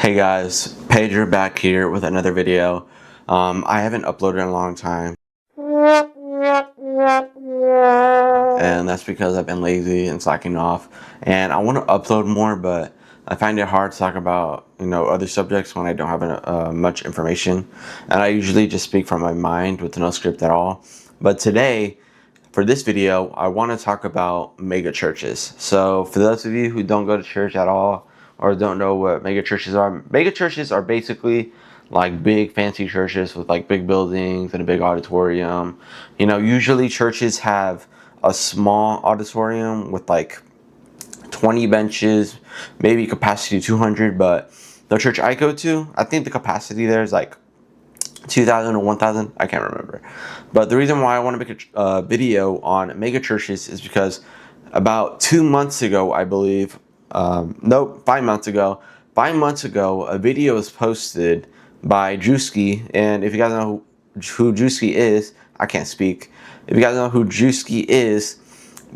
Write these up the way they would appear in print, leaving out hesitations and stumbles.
Hey guys, Pedro back here with another video. I haven't uploaded in a long time, and that's because I've been lazy and slacking off. And I want to upload more, but I find it hard to talk about other subjects when I don't have much information. And I usually just speak from my mind with no script at all. But today, for this video, I want to talk about mega churches. So for those of you who don't go to church at all or don't know what mega churches are basically like big fancy churches with like big buildings and a big auditorium. Usually churches have a small auditorium with like 20 benches, maybe capacity 200, but the church I go to, I think the capacity there is like 2,000 or 1,000, I can't remember. But the reason why I want to make a video on mega churches is because about 2 months ago, I believe, 5 months ago, a video was posted by Drewski. And if you guys know who Drewski is, I can't speak. If you guys know who Drewski is,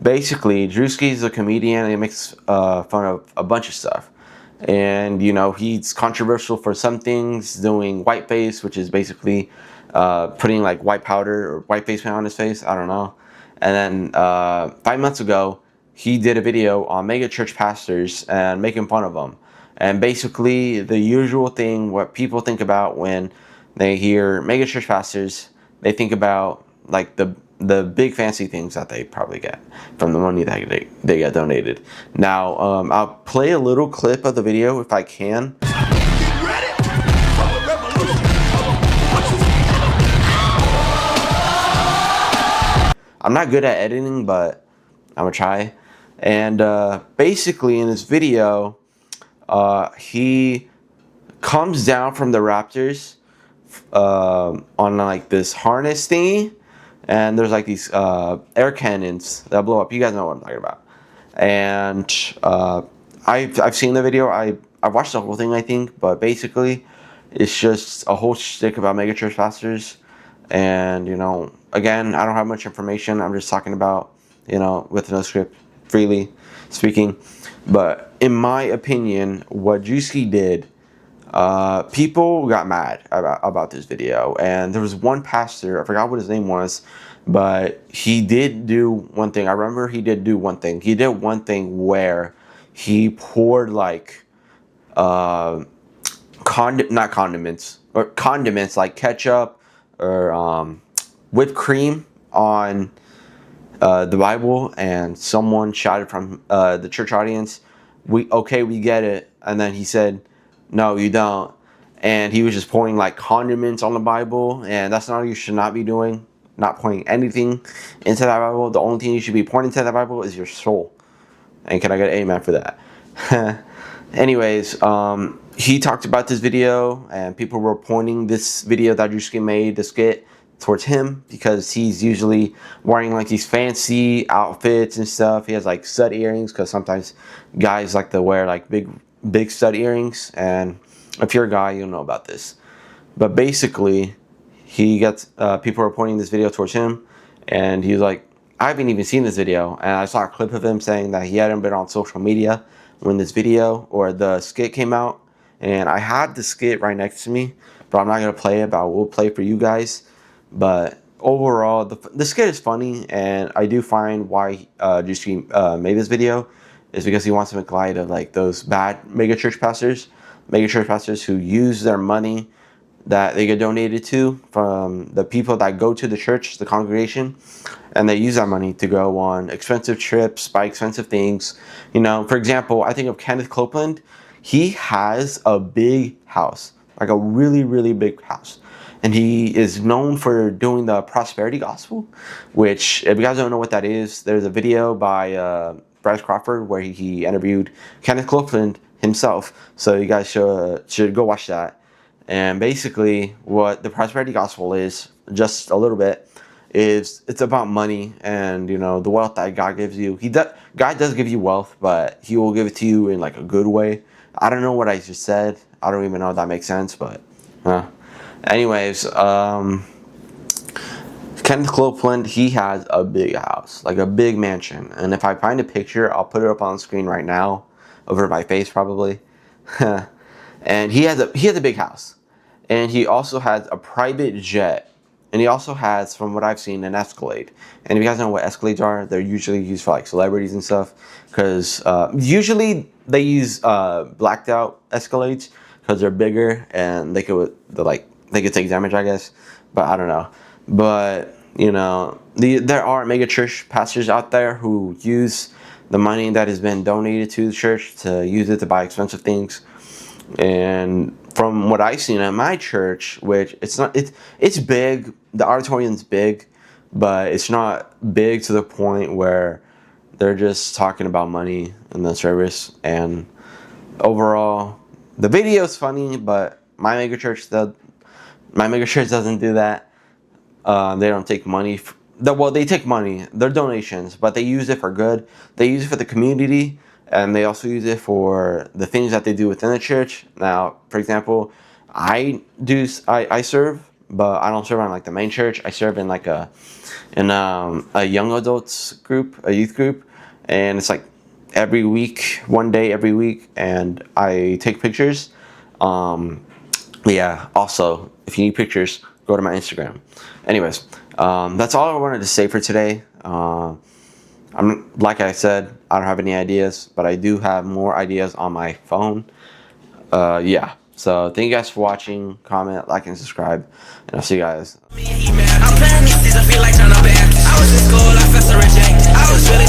basically, Drewski is a comedian and he makes fun of a bunch of stuff. And he's controversial for some things, doing whiteface, which is basically putting like white powder or white face paint on his face. I don't know. And then 5 months ago, he did a video on mega church pastors and making fun of them. And basically, the usual thing, what people think about when they hear mega church pastors, they think about like the big fancy things that they probably get from the money that they get donated. Now, I'll play a little clip of the video if I can. I'm not good at editing, but I'm gonna try. And basically in this video, he comes down from the Raptors on like this harness thingy. And there's like these air cannons that blow up. You guys know what I'm talking about. And I've seen the video. I watched the whole thing, I think. But basically, it's just a whole shtick about mega church pastors. And, again, I don't have much information. I'm just talking about, with no script, freely speaking. But in my opinion, what Drewski did, people got mad about this video, and there was one pastor, I forgot what his name was, but he did do one thing. I remember he did do one thing. He did one thing where he poured like not condiments, or condiments like ketchup or whipped cream on the Bible, and someone shouted from the church audience, we get it. And then he said, no, you don't. And he was just pouring like condiments on the Bible, and that's not what you should not be doing. Not pouring anything into that Bible. The only thing you should be pouring into that Bible is your soul. And can I get an amen for that? Anyways, he talked about this video, and people were pointing this video that Drewski made, the skit, towards him because he's usually wearing like these fancy outfits and stuff. He has like stud earrings because sometimes guys like to wear like big stud earrings, and if you're a guy, you'll know about this. But basically, he gets people are pointing this video towards him, and he's like, I haven't even seen this video. And I saw a clip of him saying that he hadn't been on social media when this video or the skit came out. And I had the skit right next to me, but I'm not gonna play it, but I will play for you guys. But overall, the skit is funny, and I do find why Drewski made this video is because he wants to make light of like those bad mega church pastors who use their money that they get donated to from the people that go to the church, the congregation, and they use that money to go on expensive trips, buy expensive things. For example, I think of Kenneth Copeland. He has a big house, like a really, really big house. And he is known for doing the prosperity gospel, which, if you guys don't know what that is, there's a video by Bryce Crawford where he interviewed Kenneth Copeland himself. So you guys should go watch that. And basically, what the prosperity gospel is, just a little bit, is it's about money and the wealth that God gives you. God does give you wealth, but He will give it to you in like a good way. I don't know what I just said. I don't even know if that makes sense, but. Anyways, Kenneth Copeland, he has a big house, like a big mansion. And if I find a picture, I'll put it up on the screen right now, over my face probably. and he has a big house, and he also has a private jet, and he also has, from what I've seen, an Escalade. And if you guys know what Escalades are, they're usually used for like celebrities and stuff, because usually they use blacked out Escalades because they're bigger and they could take damage, I guess. But I don't know. But you know, there are mega church pastors out there who use the money that has been donated to the church to use it to buy expensive things. And from what I've seen at my church, which it's big, the auditorium's big, but it's not big to the point where they're just talking about money in the service. And overall, the video's funny, but my mega church doesn't do that. They don't take money. They take money. They're donations, but they use it for good. They use it for the community, and they also use it for the things that they do within the church. Now, for example, I serve, but I don't serve on like the main church. I serve in like a young adults group, a youth group, and it's like every week, one day every week, and I take pictures. Yeah. Also, if you need pictures, go to my Instagram. Anyways, that's all I wanted to say for today. Like I said, I don't have any ideas, but I do have more ideas on my phone. Yeah. So thank you guys for watching. Comment, like, and subscribe, and I'll see you guys. I'm planning these seasons, feel like turn back. I was in school, I felt so reject. I was really